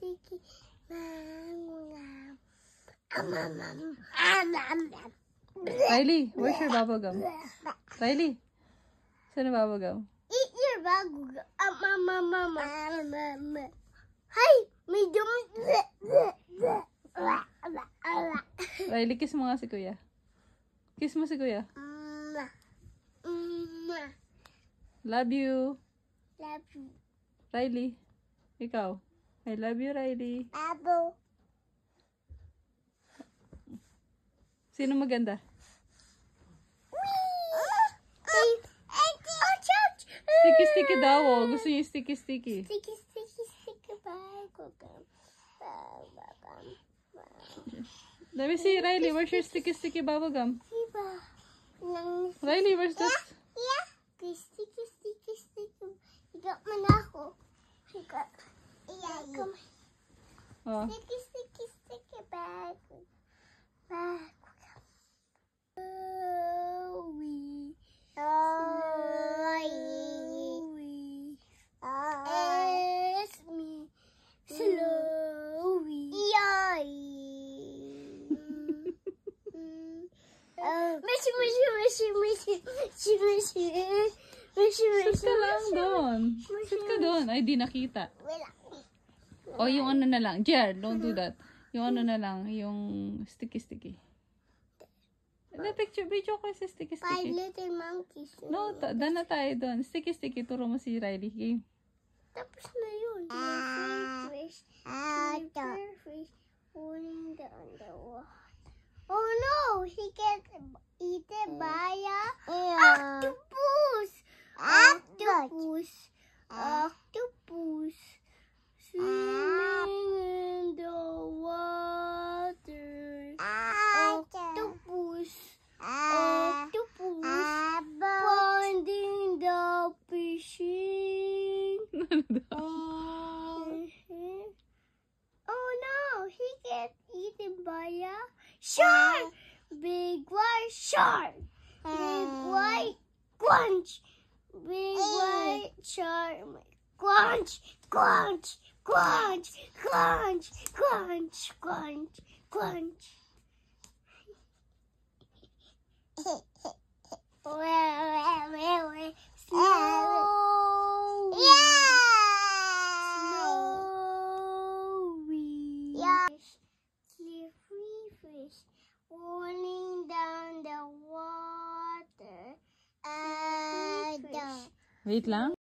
sticky. Riley, where's your bubble gum? Riley, saan ang bubble gum? Eat your bubble gum. Hi, may Riley, kiss mo nga si Kuya. Kiss mo si Kuya. Love you. Love you. Riley, ikaw. I love you, Riley. Apple. Sino maganda? Sticky daw, oh. Gusto niyo sticky. Sticky bubble gum. Let me see, Riley, where's your sticky bubble gum? Riley, where's this? Yeah. Sticky. Higa mo na ako. Higa. Oh. Sticky bag. Sit ka lang doon. Sit ka doon. Ay, di nakita. O, yung ano na lang. Jer, don't do that. Yung ano na lang. Yung sticky. Video ko si sticky. 5 little monkeys. No, done na tayo doon. Sticky. Turo mo si Riley. Game. Tapos na yun. Fish falling down the water. Oh no! He gets eaten by a octopus! Octopus swimming in the water. Octopus finding the fishing. Oh no! He gets eaten by a shark! Big white shark! Big white crunch! Big white shark! Crunch! Slippery fish falling down the water. Wait lang.